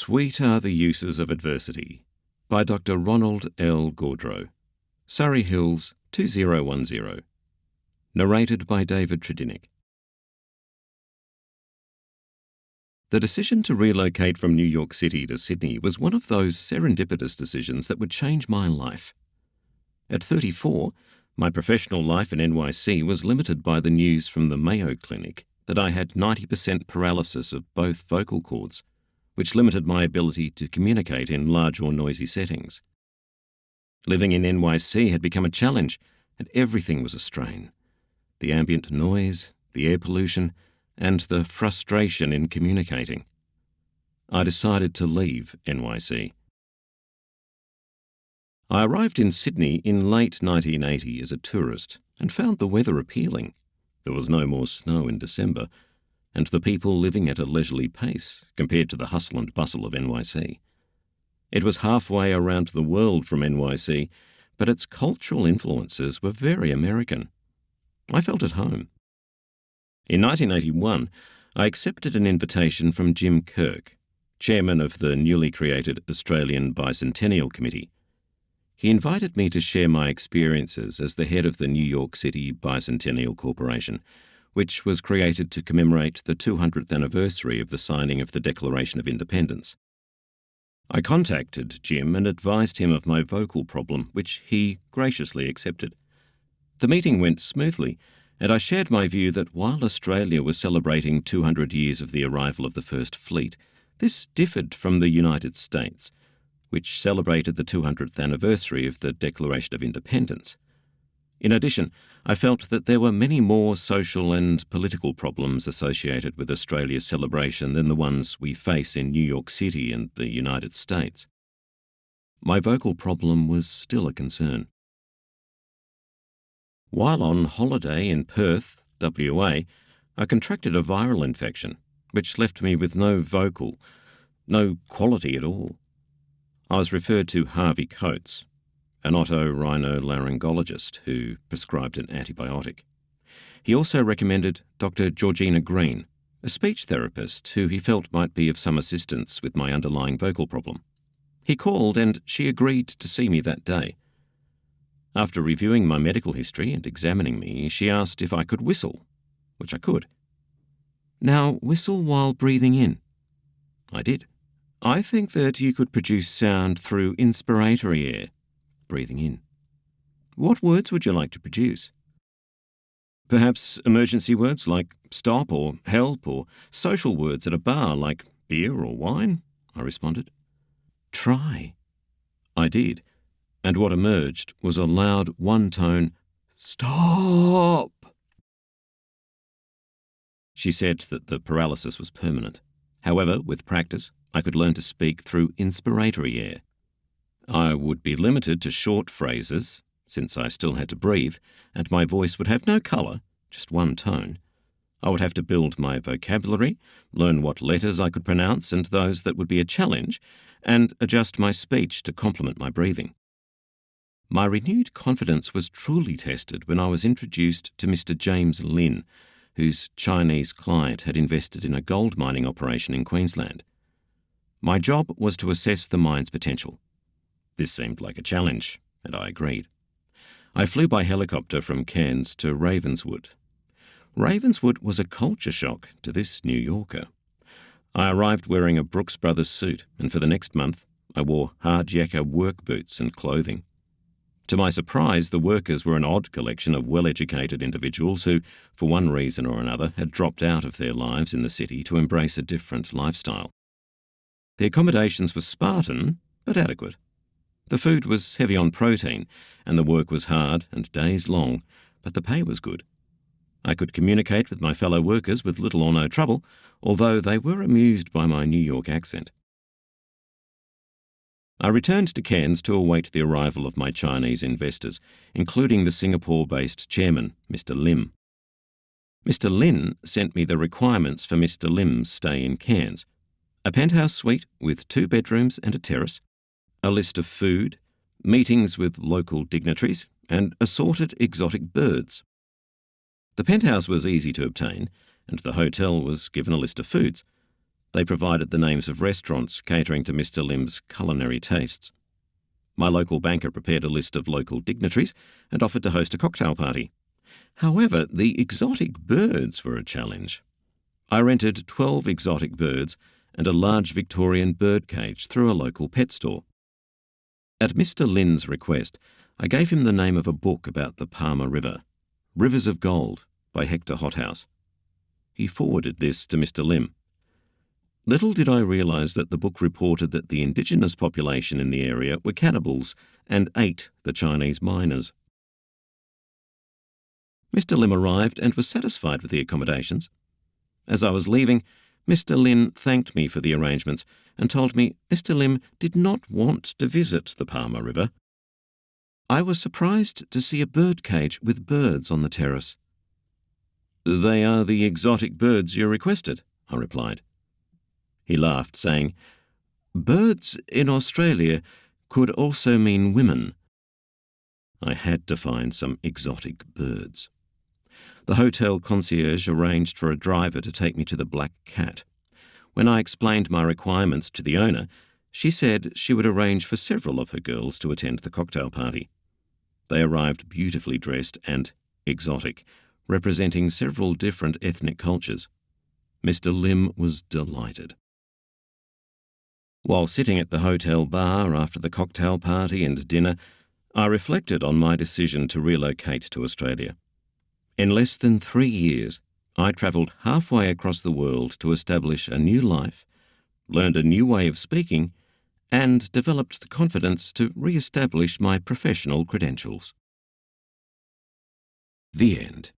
Sweet Are the Uses of Adversity by Dr. Ronald L. Gaudreau, Surrey Hills, 2010. Narrated by David Tredinnick. The decision to relocate from New York City to Sydney was one of those serendipitous decisions that would change my life. At 34, my professional life in NYC was limited by the news from the Mayo Clinic that I had 90% paralysis of both vocal cords, which limited my ability to communicate in large or noisy settings. Living in NYC had become a challenge, and everything was a strain. The ambient noise, the air pollution, and the frustration in communicating. I decided to leave NYC. I arrived in Sydney in late 1980 as a tourist and found the weather appealing. There was no more snow in December, and the people living at a leisurely pace compared to the hustle and bustle of NYC. It was halfway around the world from NYC, but its cultural influences were very American. I felt at home. In 1981, I accepted an invitation from Jim Kirk, chairman of the newly created Australian Bicentennial Committee. He invited me to share my experiences as the head of the New York City Bicentennial Corporation, which was created to commemorate the 200th anniversary of the signing of the Declaration of Independence. I contacted Jim and advised him of my vocal problem, which he graciously accepted. The meeting went smoothly, and I shared my view that while Australia was celebrating 200 years of the arrival of the First Fleet, this differed from the United States, which celebrated the 200th anniversary of the Declaration of Independence. In addition, I felt that there were many more social and political problems associated with Australia's celebration than the ones we face in New York City and the United States. My vocal problem was still a concern. While on holiday in Perth, WA, I contracted a viral infection, which left me with no quality at all. I was referred to Harvey Coates, an otorhinolaryngologist who prescribed an antibiotic. He also recommended Dr. Georgina Green, a speech therapist who he felt might be of some assistance with my underlying vocal problem. He called and she agreed to see me that day. After reviewing my medical history and examining me, she asked if I could whistle, which I could. Now whistle while breathing in. I did. I think that you could produce sound through inspiratory air, breathing in. What words would you like to produce? Perhaps emergency words like stop or help, or social words at a bar like beer or wine, I responded. Try. I did, and what emerged was a loud one-tone stop. She said that the paralysis was permanent. However, with practice, I could learn to speak through inspiratory air. I would be limited to short phrases, since I still had to breathe, and my voice would have no colour, just one tone. I would have to build my vocabulary, learn what letters I could pronounce and those that would be a challenge, and adjust my speech to complement my breathing. My renewed confidence was truly tested when I was introduced to Mr. James Lin, whose Chinese client had invested in a gold mining operation in Queensland. My job was to assess the mine's potential. This seemed like a challenge, and I agreed. I flew by helicopter from Cairns to Ravenswood. Ravenswood was a culture shock to this New Yorker. I arrived wearing a Brooks Brothers suit, and for the next month, I wore hard yakka work boots and clothing. To my surprise, the workers were an odd collection of well-educated individuals who, for one reason or another, had dropped out of their lives in the city to embrace a different lifestyle. The accommodations were Spartan, but adequate. The food was heavy on protein, and the work was hard and days long, but the pay was good. I could communicate with my fellow workers with little or no trouble, although they were amused by my New York accent. I returned to Cairns to await the arrival of my Chinese investors, including the Singapore-based chairman, Mr. Lim. Mr. Lin sent me the requirements for Mr. Lim's stay in Cairns: a penthouse suite with 2 bedrooms and a terrace, a list of food, meetings with local dignitaries, and assorted exotic birds. The penthouse was easy to obtain, and the hotel was given a list of foods. They provided the names of restaurants catering to Mr. Lim's culinary tastes. My local banker prepared a list of local dignitaries and offered to host a cocktail party. However, the exotic birds were a challenge. I rented 12 exotic birds and a large Victorian bird cage through a local pet store. At Mr. Lin's request, I gave him the name of a book about the Palmer River, Rivers of Gold, by Hector Hothouse. He forwarded this to Mr. Lim. Little did I realise that the book reported that the indigenous population in the area were cannibals and ate the Chinese miners. Mr. Lim arrived and was satisfied with the accommodations. As I was leaving, Mr. Lin thanked me for the arrangements and told me Mr. Lim did not want to visit the Palmer River. I was surprised to see a bird cage with birds on the terrace. "They are the exotic birds you requested," I replied. He laughed, saying, "Birds in Australia could also mean women." I had to find some exotic birds. The hotel concierge arranged for a driver to take me to the Black Cat. When I explained my requirements to the owner, she said she would arrange for several of her girls to attend the cocktail party. They arrived beautifully dressed and exotic, representing several different ethnic cultures. Mr. Lim was delighted. While sitting at the hotel bar after the cocktail party and dinner, I reflected on my decision to relocate to Australia. In less than 3 years, I travelled halfway across the world to establish a new life, learned a new way of speaking, and developed the confidence to re-establish my professional credentials. The end.